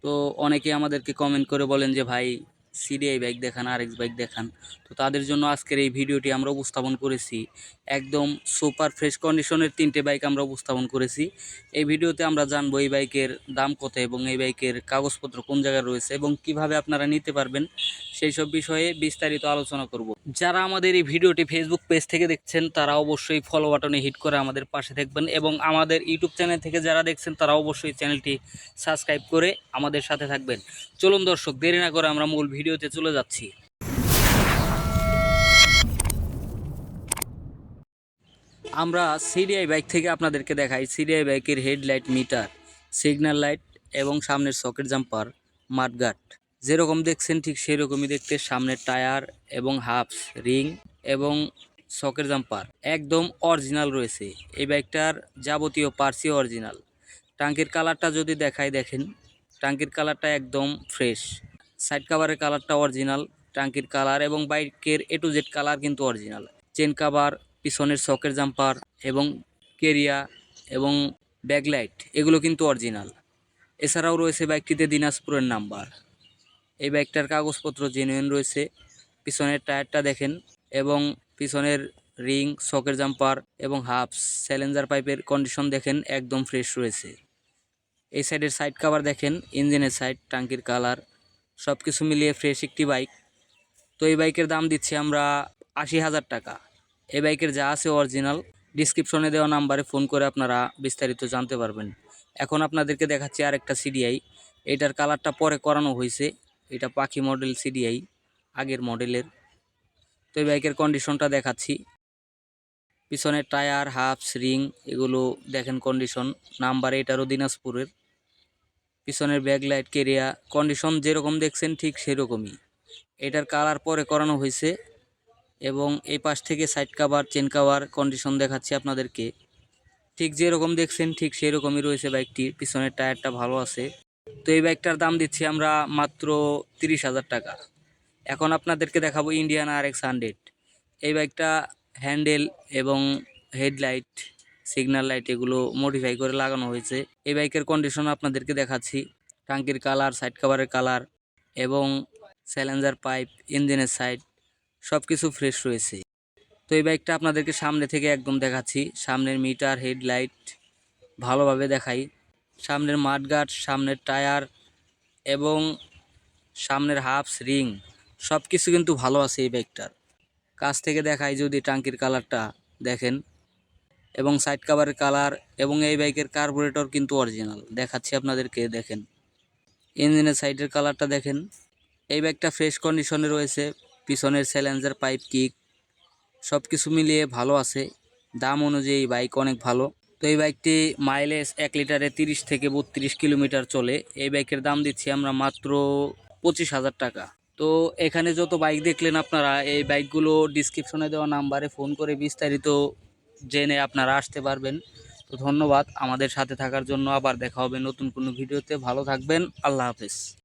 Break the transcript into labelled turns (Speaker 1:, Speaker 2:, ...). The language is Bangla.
Speaker 1: তো অনেকে আমাদেরকে কমেন্ট করে বলেন যে ভাই সিডিআই বাইক দেখান, আরএক্স বাইক দেখান। তো তাদের জন্য আজকের এই ভিডিওটি আমরা উপস্থাপন করেছি। একদম সুপার ফ্রেশ কন্ডিশনের 3টে বাইক আমরা উপস্থাপন করেছি। এই ভিডিওতে আমরা জানবো এই বাইকের দাম কত এবং এই বাইকের কাগজপত্র কোন জায়গায় রয়েছে এবং কিভাবে আপনারা নিতে পারবেন সেই সব বিষয়ে বিস্তারিত আলোচনা করব। যারা আমাদের এই ভিডিওটি ফেসবুক পেজ থেকে দেখছেন তারা অবশ্যই ফলো বাটনে হিট করে আমাদের পাশে থাকবেন এবং আমাদের ইউটিউব চ্যানেল থেকে যারা দেখছেন তারা অবশ্যই চ্যানেলটি সাবস্ক্রাইব করে আমাদের সাথে থাকবেন। চলুন দর্শক, দেরি না করে আমরা মূল ভিডিওতে চলে যাচ্ছি। আমরা সিডিআই বাইক থেকে আপনাদেরকে দেখাই সিডিআই বাইকের হেডলাইট, মিটার, সিগন্যাল লাইট এবং সামনের সকেট জাম্পার, মাডগার্ড যেরকম দেখছেন ঠিক সেরকমই দেখতে। সামনের টায়ার এবং হাফস, রিং এবং সকেট জাম্পার একদম অরিজিনাল রয়েছে। এই বাইকটার যাবতীয় পার্টসই অরিজিনাল। টাঙ্কির কালারটা যদি দেখাই, দেখেন টাঙ্কির কালারটা একদম ফ্রেশ। সাইড কাভারের কালারটা অরিজিনাল, টাঙ্কির কালার এবং বাইকের A to Z কালার কিন্তু অরিজিনাল। চেন কাভার, পিছনের সকেট জাম্পার এবং কেরিয়া এবং ব্যাকলাইট এগুলো কিন্তু অরিজিনাল। এছাড়াও রয়েছে বাইকটিতে দিনাজপুরের নাম্বার। এই বাইকটার কাগজপত্র জেনুইন রয়েছে। পিছনের টায়ারটা দেখেন এবং পিছনের রিং, সকেট জাম্পার এবং হাফস, স্যালেঞ্জার পাইপের কন্ডিশন দেখেন একদম ফ্রেশ রয়েছে। এই সাইডের সাইড কাভার দেখেন, ইঞ্জিনের সাইড, টাঙ্কির কালার সব কিছু মিলিয়ে ফ্রেশ একটি বাইক। তো এই বাইকের দাম দিচ্ছি আমরা 80,000 টাকা। এই বাইকের যা আছে অরিজিনাল। ডিসক্রিপশনে দেওয়া নাম্বারে ফোন করে আপনারা বিস্তারিত জানতে পারবেন। এখন আপনাদেরকে দেখাচ্ছি আরেকটা সিডিআই। এটার কালারটা পরে করানো হয়েছে। এটা পাখি মডেল সিডিআই, আগের মডেলের। তো এই বাইকের কন্ডিশনটা দেখাচ্ছি। পিছনের টায়ার, হাফস, রিং এগুলো দেখেন কন্ডিশন। নাম্বার এটারও দিনাজপুরের। পিছনের ব্যাকলাইট, কেরিয়া কন্ডিশন যেরকম দেখছেন ঠিক সেরকমই। এটার কালার পরে করানো হয়েছে এবং এই পাশ থেকে side cover, chain cover condition দেখাচ্ছি আপনাদেরকে। ঠিক যেরকম দেখছেন ঠিক সেরকমই রয়েছে বাইকটির। পিছনের টায়ারটা ভালো আছে। তো এই বাইকটার দাম দিচ্ছি আমরা মাত্র 30,000 টাকা। এখন আপনাদেরকে দেখাবো ইন্ডিয়ান RX 100। এই বাইকটা হ্যান্ডেল এবং হেডলাইট, সিগন্যাল লাইট এগুলো মডিফাই করে লাগানো হয়েছে। এই বাইকের কন্ডিশন আপনাদেরকে দেখাচ্ছি। টাঙ্কির কালার, সাইড কাভারের কালার এবং স্যালেঞ্জার পাইপ, ইঞ্জিনের সাইড সব কিছু ফ্রেশ রয়েছে। তো এই বাইকটা আপনাদেরকে সামনে থেকে একদম দেখাচ্ছি। সামনের মিটার, হেডলাইট ভালোভাবে দেখাই। সামনের মাডগার্ড, সামনের টায়ার এবং সামনের হাফস, রিং সব কিছু কিন্তু ভালো আছে এই বাইকটার। কাছ থেকে দেখাই যদি, টাঙ্কির কালারটা দেখেন এবং সাইড কাভারের কালার এবং এই বাইকের কার্বোরেটর কিন্তু অরিজিনাল দেখাচ্ছি আপনাদেরকে। দেখেন ইঞ্জিনের সাইডের কালারটা দেখেন। এই বাইকটা ফ্রেশ কন্ডিশনে রয়েছে। পিছনের স্যালেঞ্জার পাইপ, কিক সব কিছু মিলিয়ে ভালো আছে। দাম অনুযায়ী বাইক অনেক ভালো। তো এই বাইকটি মাইলেজ 1 লিটারে 30 থেকে 32 কিলোমিটার চলে। এই বাইকের দাম দিচ্ছি আমরা মাত্র 25,000 টাকা। তো এখানে যত বাইক দেখলেন আপনারা, এই বাইকগুলো ডিসক্রিপশনে দেওয়া নাম্বারে ফোন করে বিস্তারিত জেনে আপনারা আসতে পারবেন। তো ধন্যবাদ আমাদের সাথে থাকার জন্য। আবার দেখা হবে নতুন কোনো ভিডিওতে। ভালো থাকবেন। আল্লাহ হাফেজ।